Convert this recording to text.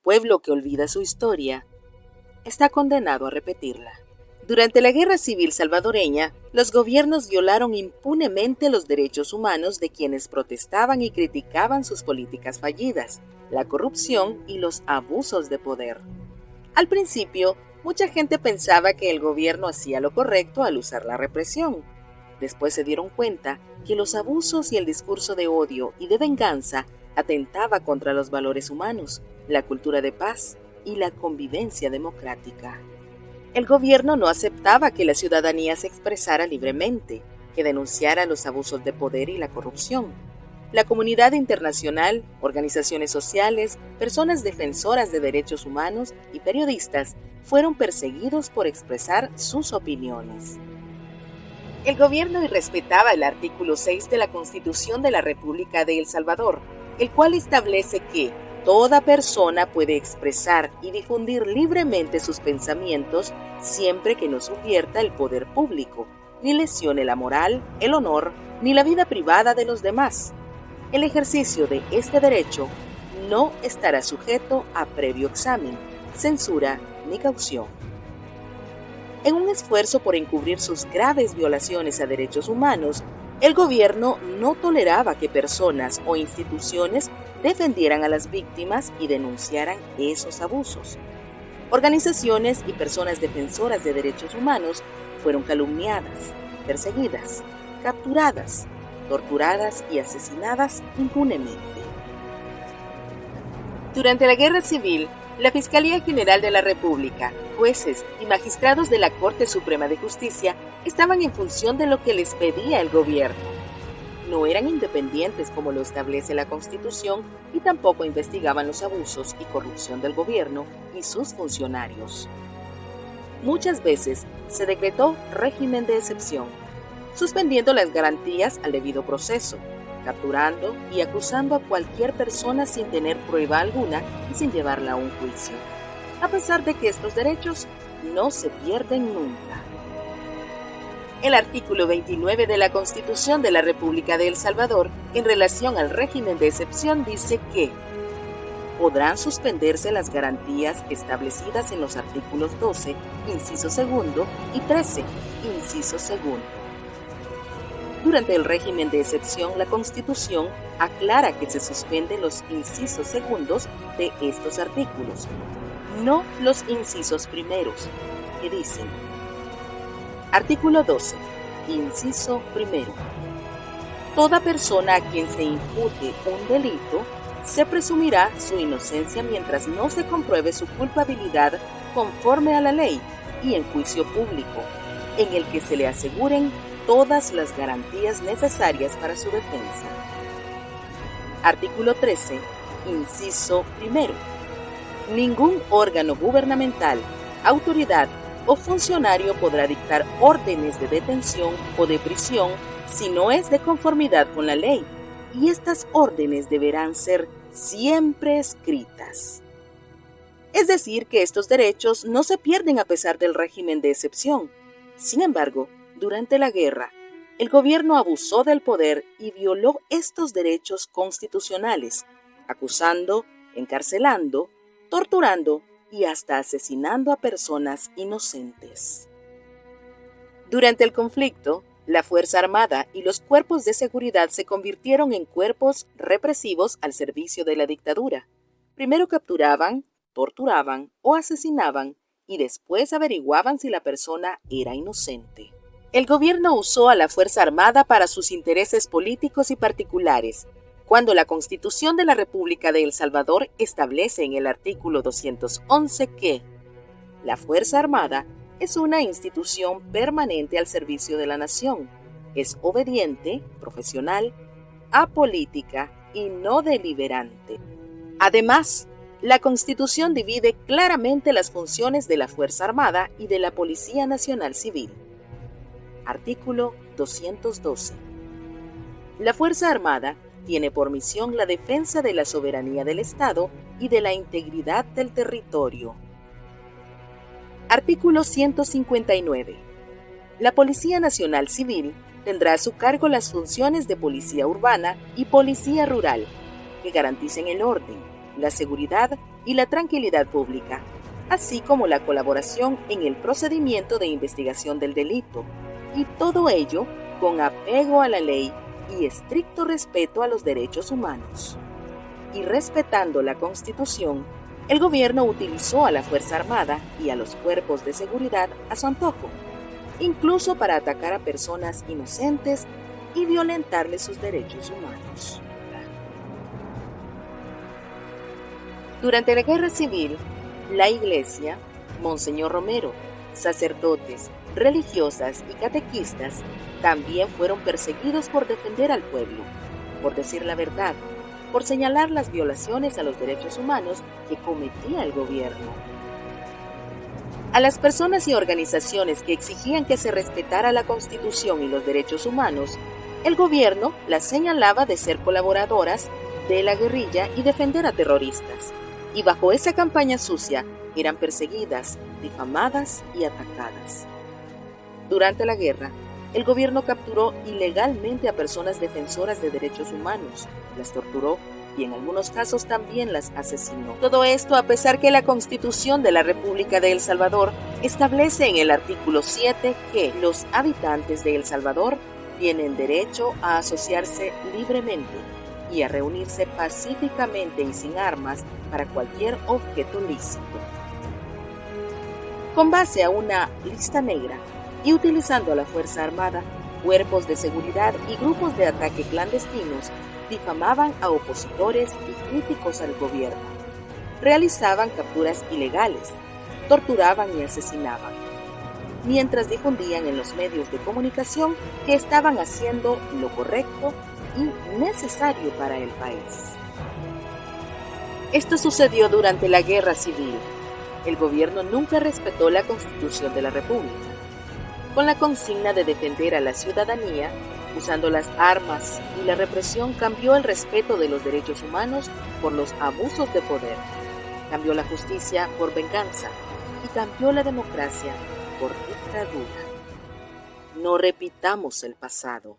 pueblo que olvida su historia está condenado a repetirla. Durante la Guerra Civil salvadoreña, los gobiernos violaron impunemente los derechos humanos de quienes protestaban y criticaban sus políticas fallidas, la corrupción y los abusos de poder. Al principio, mucha gente pensaba que el gobierno hacía lo correcto al usar la represión. Después se dieron cuenta que los abusos y el discurso de odio y de venganza atentaba contra los valores humanos, la cultura de paz y la convivencia democrática. El gobierno no aceptaba que la ciudadanía se expresara libremente, que denunciara los abusos de poder y la corrupción. La comunidad internacional, organizaciones sociales, personas defensoras de derechos humanos y periodistas fueron perseguidos por expresar sus opiniones. El gobierno irrespetaba el artículo 6 de la Constitución de la República de El Salvador, el cual establece que toda persona puede expresar y difundir libremente sus pensamientos siempre que no subvierta el poder público, ni lesione la moral, el honor, ni la vida privada de los demás. El ejercicio de este derecho no estará sujeto a previo examen, censura ni caución. En un esfuerzo por encubrir sus graves violaciones a derechos humanos, el gobierno no toleraba que personas o instituciones defendieran a las víctimas y denunciaran esos abusos. Organizaciones y personas defensoras de derechos humanos fueron calumniadas, perseguidas, capturadas, torturadas y asesinadas impunemente. Durante la Guerra Civil, la Fiscalía General de la República, jueces y magistrados de la Corte Suprema de Justicia estaban en función de lo que les pedía el gobierno. No eran independientes como lo establece la Constitución y tampoco investigaban los abusos y corrupción del gobierno y sus funcionarios. Muchas veces se decretó régimen de excepción, suspendiendo las garantías al debido proceso, capturando y acusando a cualquier persona sin tener prueba alguna y sin llevarla a un juicio, a pesar de que estos derechos no se pierden nunca. El artículo 29 de la Constitución de la República de El Salvador, en relación al régimen de excepción, dice que podrán suspenderse las garantías establecidas en los artículos 12, inciso segundo, y 13, inciso segundo. Durante el régimen de excepción, la Constitución aclara que se suspenden los incisos segundos de estos artículos, no los incisos primeros, que dicen: artículo 12, inciso primero. Toda persona a quien se impute un delito se presumirá su inocencia mientras no se compruebe su culpabilidad conforme a la ley y en juicio público, en el que se le aseguren todas las garantías necesarias para su defensa. Artículo 13, inciso primero. Ningún órgano gubernamental, autoridad o funcionario podrá dictar órdenes de detención o de prisión si no es de conformidad con la ley, y estas órdenes deberán ser siempre escritas. Es decir, que estos derechos no se pierden a pesar del régimen de excepción. Sin embargo, durante la guerra, el gobierno abusó del poder y violó estos derechos constitucionales, acusando, encarcelando, torturando y hasta asesinando a personas inocentes. Durante el conflicto, la Fuerza Armada y los cuerpos de seguridad se convirtieron en cuerpos represivos al servicio de la dictadura. Primero capturaban, torturaban o asesinaban y después averiguaban si la persona era inocente. El gobierno usó a la Fuerza Armada para sus intereses políticos y particulares, cuando la Constitución de la República de El Salvador establece en el artículo 211 que la Fuerza Armada es una institución permanente al servicio de la nación, es obediente, profesional, apolítica y no deliberante. Además, la Constitución divide claramente las funciones de la Fuerza Armada y de la Policía Nacional Civil. Artículo 212. La Fuerza Armada tiene por misión la defensa de la soberanía del Estado y de la integridad del territorio. Artículo 159. La Policía Nacional Civil tendrá a su cargo las funciones de policía urbana y policía rural, que garanticen el orden, la seguridad y la tranquilidad pública, así como la colaboración en el procedimiento de investigación del delito, y todo ello con apego a la ley y estricto respeto a los derechos humanos. Y respetando la Constitución, el gobierno utilizó a la Fuerza Armada y a los cuerpos de seguridad a su antojo, incluso para atacar a personas inocentes y violentarles sus derechos humanos. Durante la Guerra Civil, la Iglesia, Monseñor Romero, sacerdotes, religiosas y catequistas también fueron perseguidos por defender al pueblo, por decir la verdad, por señalar las violaciones a los derechos humanos que cometía el gobierno. A las personas y organizaciones que exigían que se respetara la Constitución y los derechos humanos, el gobierno las señalaba de ser colaboradoras de la guerrilla y defender a terroristas, y bajo esa campaña sucia eran perseguidas, difamadas y atacadas. Durante la guerra, el gobierno capturó ilegalmente a personas defensoras de derechos humanos, las torturó y en algunos casos también las asesinó. Todo esto a pesar que la Constitución de la República de El Salvador establece en el artículo 7 que los habitantes de El Salvador tienen derecho a asociarse libremente y a reunirse pacíficamente y sin armas para cualquier objeto lícito. Con base a una lista negra y utilizando a la Fuerza Armada, cuerpos de seguridad y grupos de ataque clandestinos, difamaban a opositores y críticos al gobierno, realizaban capturas ilegales, torturaban y asesinaban, mientras difundían en los medios de comunicación que estaban haciendo lo correcto y necesario para el país. Esto sucedió durante la Guerra Civil. El gobierno nunca respetó la Constitución de la República. Con la consigna de defender a la ciudadanía, usando las armas y la represión, cambió el respeto de los derechos humanos por los abusos de poder, cambió la justicia por venganza y cambió la democracia por dictadura. No repitamos el pasado.